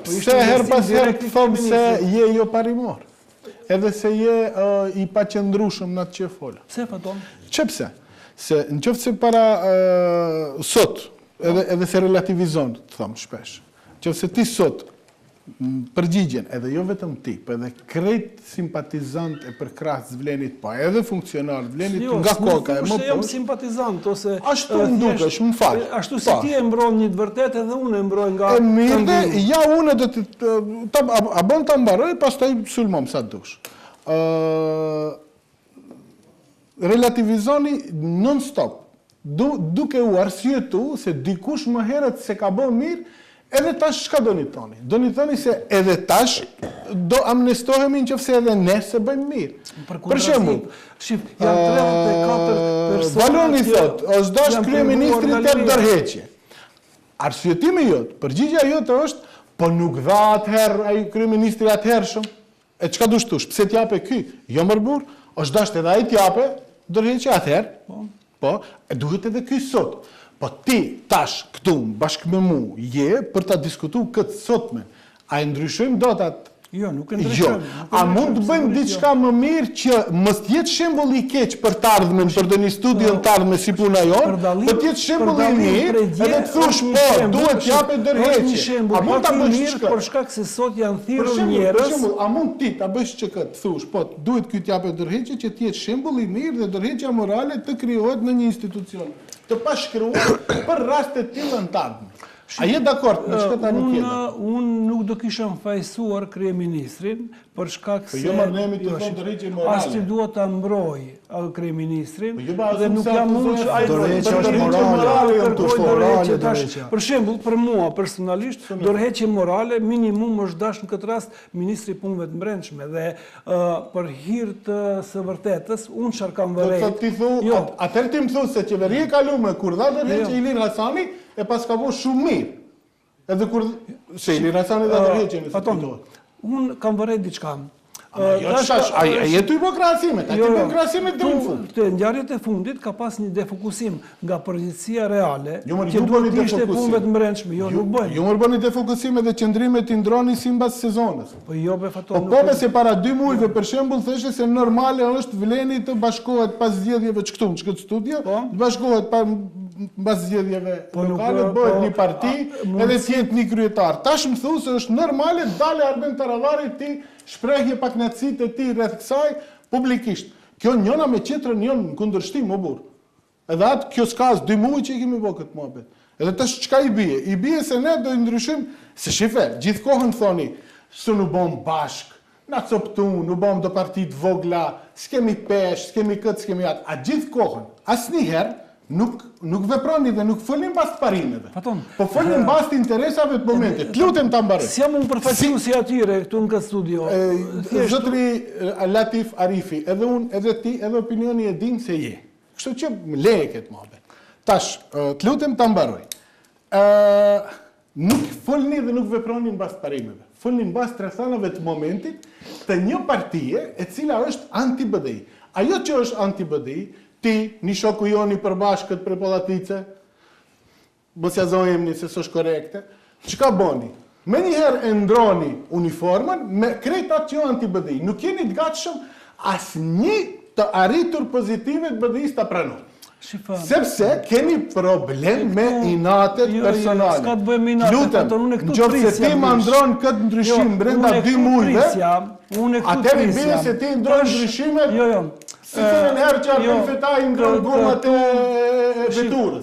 pse her pas herë thom se je jo parimor. Edhe se je i paqëndrueshëm në atë që fola. Pse Faton? Pse? Se nëse para sot, edhe se relativizon, të them shpesh. Nëse ti sot përgjigjen, edhe jo vetëm ti, po edhe krejt simpatizant e përkrahas Zvlenit, po edhe funksionar Zvlenit nga koka e më poshtë. Jam simpatizant ose ashtu më dukesh, më fal. Ashtu si ti e mbron një të vërtetë edhe unë e mbroj nga. E mirë, ja unë do të a bën ta mbaroj, pastaj sulmom sa dush. Relativizoni non stop. Duke u arsyetu se dikush më herët se ka bën mirë. Edhe tash çka doni thoni? Doni thoni se edhe tash do amnestohemi nëse edhe ne se bëjmë mirë. Për shembull, janë 34 persona. Valoni thot, os dash kryeministri të ndërheqje. Arsyetimi jot, përgjigjja jote është, po nuk dha atëherë ai kryeministri atëhershëm. E çka dush thosh? Pse t'jape ky? Jo më burr, os dash edhe ai t'jape ndërheqje atëherë. Po, duhet edhe ky sot. Po ti tash këtu bashkë me mu je për ta diskutuar këtë sotme. A e ndryshojmë dot atë? Jo, nuk e ndryshojmë. Jo. A mund të bëjmë diçka më mirë që mos të jetë shembull i keq për të ardhmen, për të një studion të ardhme si puna jonë, po të jetë shembull i mirë, edhe të thosh po, duhet t'japë ndërheqje. A mund ta bësh mirë për shkak se sot janë thirrur njerëz? Për shembull, a mund ti ta bësh çka të thosh, po, duhet ky t'japë ndërheqje që të jetë shembull i mirë dhe ndërheqja morale të krijohet në një institucion të pashkruar për raste të tilla të ardhme. A je dakord me çka tani tjetër? Unë nuk do kisha fajsuar kryeministrin për shkak se jo marrëmi të thonë drejtë morale. As ti dua ta mbroj kryeministrin dhe nuk jam mund ai dorëheqje morale. Për shembull, për mua personalisht, dorëheqje morale minimum është dash në këtë rast ministri i punëve të brendshme dhe për hir të së vërtetës unë çfarë kam vërejt. Do të thu, atëherë ti më thu se qeveria e kaluar kur dha dorëheqje Ilir Hasani e pas ka vënë shumë mirë. Edhe kur se Ilir Hasani dha dorëheqjen. Unë kam vërejt diçka. A jetu hipokrasimet, a hipokrasimet dhe në fund. Të ngjarjet e fundit ka pas një defokusim nga përgjithësia reale, që duhet të ishte punëve të brendshme, jo nuk bëjnë. Jo më bëni defokusim edhe qëndrimet i ndroni si mbas sezonës. Po jo be Faton. Po se para 2 muajve për shembull thëshë se normale është Vleni të bashkohet pas zgjedhjeve këtu në këtë studio, të bashkohet mbas zgjedhjeve lokale, bëhet një parti, edhe të jetë një kryetar. Tash më thu se është normale dale Arben Taravari ti shprehje pak knatësit e ti rreth kësaj publikisht. Kjo njëna me tjetrën njën në kundërshtim, o burr. Edhe atë kjo s'ka as 2 muaj që i kemi bërë këtë muhabet. Edhe tash çka i bie? I bie se ne do i ndryshim, se shife, gjithkohën thoni, s'u nu bëm bashk, na coptun, nu bëm do partit vogla, s'kemi pesh, s'kemi këtë, s'kemi atë. A gjithkohën, asnjëherë nuk veproni dhe nuk folin mbas parimeve. Po folin mbas interesave të momentit. Lutem ta mbaroj. Si jam unë përfaqësues si atyre këtu në këtë studio. Zotri Latif Arifi, edhe unë, edhe ti, edhe opinioni e dim se je. Kështu që leje këtë mohabet. Tash, të lutem ta mbaroj. Nuk folni dhe nuk veproni mbas parimeve. Folni mbas rrethanave të momentit të një partie e cila është anti-BDI. Ajo që është anti-BDI, ti, një shoku joni përbashkët për Pollatice, mos ja zojemni se s'është korekte, çka bëni? Me njëherë e ndroni uniformën me krejt atë që jo anti-BDI. Nuk jeni të gatshëm asnjë të arritur pozitive të BDI-s ta pranoni. Sepse keni problem me inatet personale. S'ka të bëjmë me inatet, unë këtu prisja. Nëse ti ma ndron këtë ndryshim brenda 2 muajve, atëherë bie se ti ndron ndryshimet. Si të në herë që Arben Fetaj ndronë gomat e veturës.